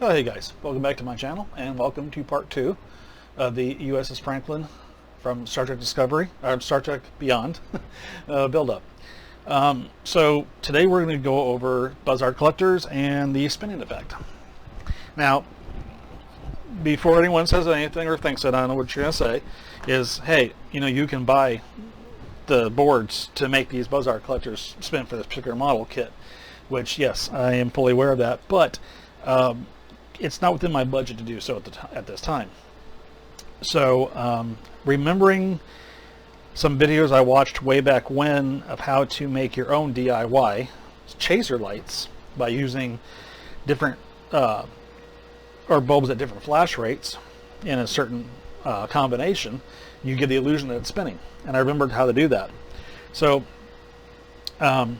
Oh, hey guys, welcome back to my channel and welcome to part 2 of the USS Franklin from Star Trek Discovery, or Star Trek Beyond build-up. So today we're going to go over Buzzard Collectors and the spinning effect. Now, before anyone says anything or thinks that I know what you're going to say, is, hey, you know, you can buy the boards to make these Buzzard Collectors spin for this particular model kit, which, yes, I am fully aware of that, but it's not within my budget to do so at this time. So remembering some videos I watched way back when of how to make your own DIY chaser lights by using different or bulbs at different flash rates in a certain combination, you get the illusion that it's spinning. And I remembered how to do that. So I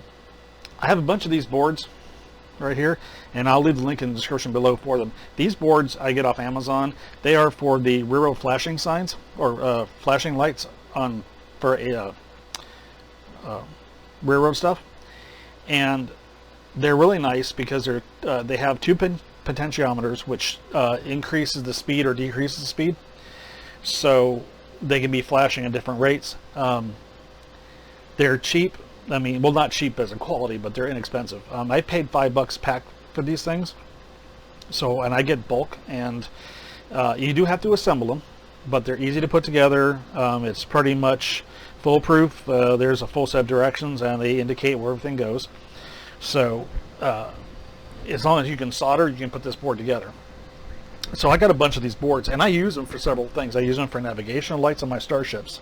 have a bunch of these boards right here, and I'll leave the link in the description below for them. These boards I get off Amazon. They are for the rear flashing signs or flashing lights on for a railroad stuff, and they're really nice because they have two potentiometers, which increases the speed or decreases the speed, so they can be flashing at different rates. They're cheap. I mean, well, not cheap as a quality, but they're inexpensive. I paid $5 a pack for these things, and I get bulk, and you do have to assemble them, but they're easy to put together. It's pretty much foolproof. There's a full set of directions, and they indicate where everything goes. So as long as you can solder, you can put this board together. So I got a bunch of these boards, and I use them for several things. I use them for navigational lights on my starships,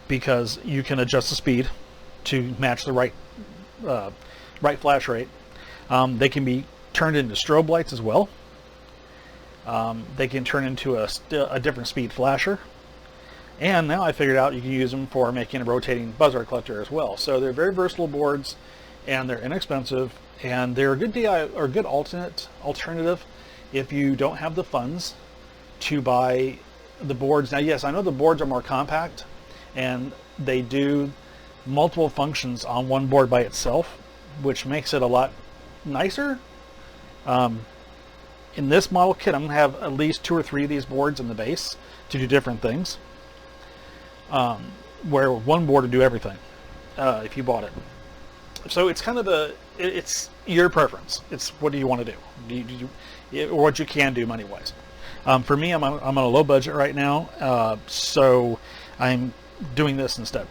because you can adjust the speed to match the right flash rate. They can be turned into strobe lights as well. They can turn into a different speed flasher. And now I figured out you can use them for making a rotating Buzzard Collector as well. So they're very versatile boards, and they're inexpensive, and they're a good good alternative if you don't have the funds to buy the boards. Now, yes, I know the boards are more compact, and they do multiple functions on one board by itself, which makes it a lot nicer. In this model kit, I'm going to have at least 2 or 3 of these boards in the base to do different things, where one board would do everything if you bought it. So it's kind of it's your preference. It's what do you want to do, or what you can do money-wise. For me, I'm on a low budget right now, so I'm doing this instead.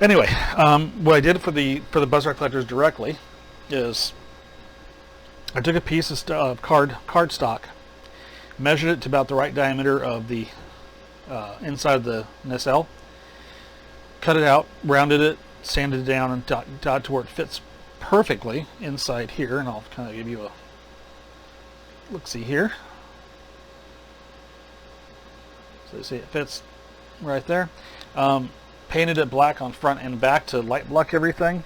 Anyway, what I did for the Buzzard Collectors directly is I took a piece of card stock, measured it to about the right diameter of the inside of the nacelle, cut it out, rounded it, sanded it down, and dot to where it fits perfectly inside here. And I'll kind of give you a look-see here. So you see it fits right there. Painted it black on front and back to light block everything.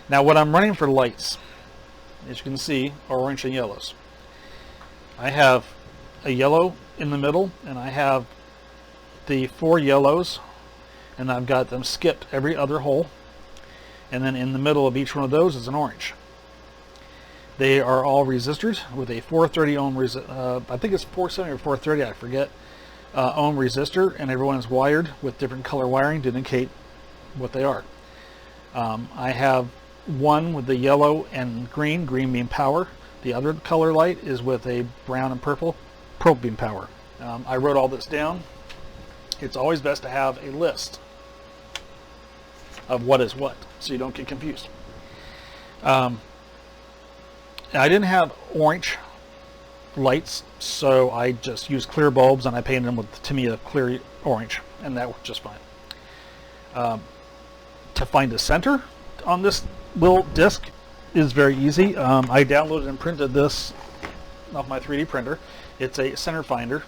Now, what I'm running for lights, as you can see, are orange and yellows. I have a yellow in the middle, and I have the 4 yellows, and I've got them skipped every other hole, and then in the middle of each one of those is an orange. They are all resistors with a 430 ohm I think it's 470 or 430, I forget, ohm resistor, and everyone is wired with different color wiring to indicate what they are. I have one with the yellow and green being power. The other color light is with a brown and purple being power. I wrote all this down. It's always best to have a list of what is what, so you don't get confused. I didn't have orange lights, so I just used clear bulbs, and I painted them with, to me, a clear orange, and that worked just fine. To find the center on this little disc is very easy. I downloaded and printed this off my 3D printer. It's a center finder.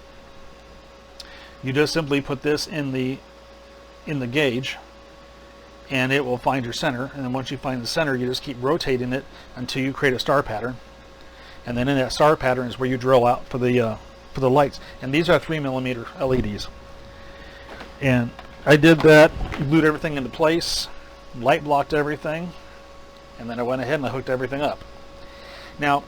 You just simply put this in the gauge, and it will find your center. And then once you find the center, you just keep rotating it until you create a star pattern. And then in that star pattern is where you drill out for the lights. And these are 3mm LEDs. And I did that, glued everything into place, light blocked everything, and then I went ahead and I hooked everything up. Now,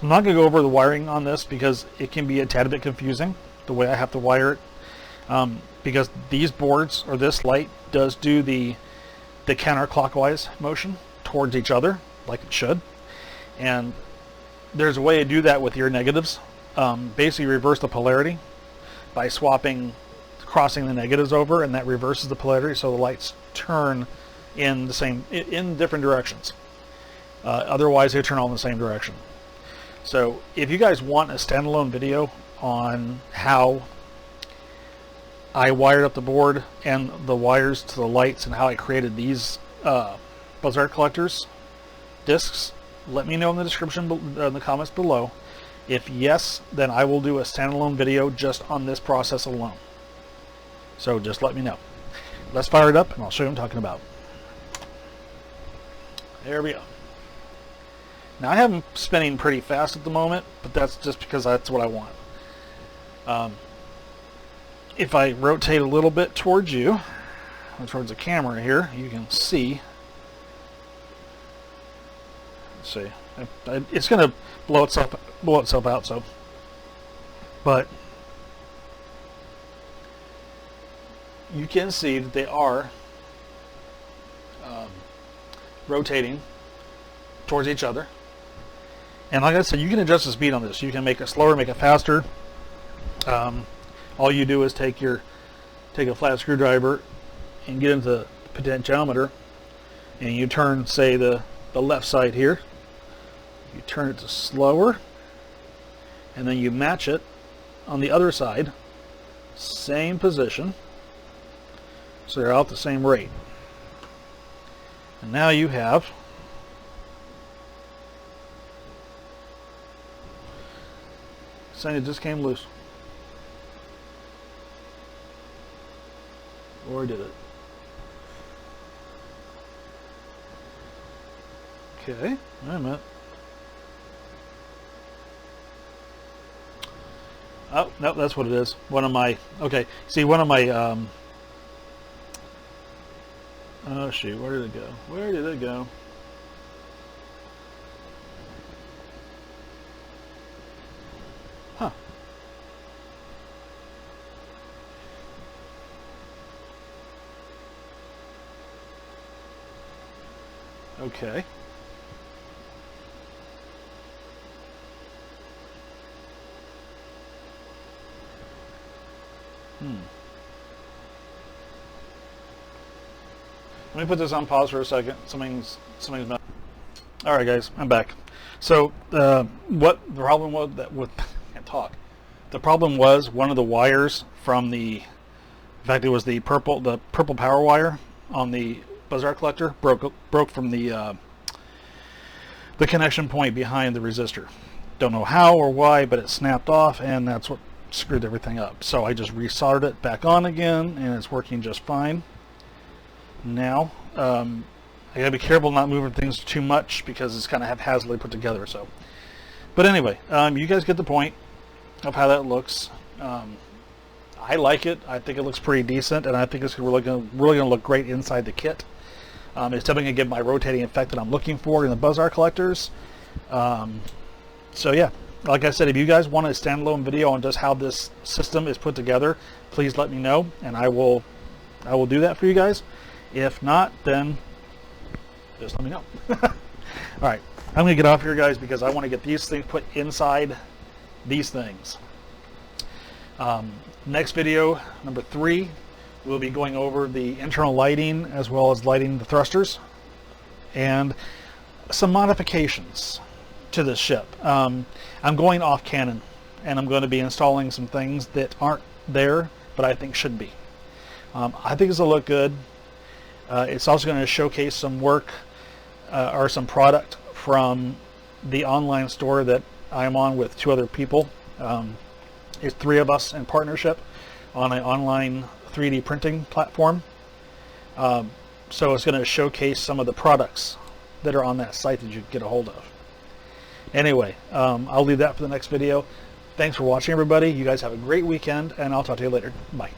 I'm not going to go over the wiring on this because it can be a tad bit confusing the way I have to wire it, because these boards, or this light, does do the counterclockwise motion towards each other like it should, and there's a way to do that with your negatives. Basically reverse the polarity by crossing the negatives over, and that reverses the polarity so the lights turn in different directions. Otherwise they turn all in the same direction. So if you guys want a standalone video on how I wired up the board and the wires to the lights and how I created these Buzzard Collectors discs, let me know in the description, in the comments below. If yes, then I will do a standalone video just on this process alone. So just let me know. Let's fire it up and I'll show you what I'm talking about. There we go. Now I have them spinning pretty fast at the moment, but that's just because that's what I want. If I rotate a little bit towards you, or towards the camera here, you can see. Let's see. It's going to blow itself out. So, but you can see that they are rotating towards each other. And like I said, you can adjust the speed on this. You can make it slower, make it faster. All you do is take a flat screwdriver and get into the potentiometer, and you turn, say, the left side here. You turn it to slower, and then you match it on the other side, same position, so they're out the same rate. And now you have saying it just came loose. Or did it? Okay, wait a minute. Oh, no, that's what it is. One of my, okay, see, one of my, oh shoot, where did it go? Where did it go? Huh. Okay. Let me put this on pause for a second. Something's not. All right, guys, I'm back. So what the problem was can't talk. The problem was one of the wires from in fact, it was the purple power wire on the Buzzard Collector broke from the connection point behind the resistor. Don't know how or why, but it snapped off, and that's what screwed everything up. So I just resoldered it back on again, and it's working just fine. Now I gotta be careful not moving things too much because it's kind of haphazardly put together. So, but anyway, you guys get the point of how that looks. I like it. I think it looks pretty decent, and I think it's really gonna look great inside the kit. It's definitely gonna give my rotating effect that I'm looking for in the Buzzard Collectors. So yeah, like I said, if you guys want a standalone video on just how this system is put together, please let me know, and I will do that for you guys. If not, then just let me know. All right, I'm gonna get off here, guys, because I want to get these things put inside these things. Next video, number 3, we'll be going over the internal lighting as well as lighting the thrusters and some modifications to this ship. I'm going off canon, and I'm going to be installing some things that aren't there but I think should be. I think this will look good. It's also going to showcase some work or some product from the online store that I'm on with 2 other people. It's 3 of us in partnership on an online 3D printing platform. So it's going to showcase some of the products that are on that site that you can get a hold of. Anyway, I'll leave that for the next video. Thanks for watching, everybody. You guys have a great weekend, and I'll talk to you later. Bye.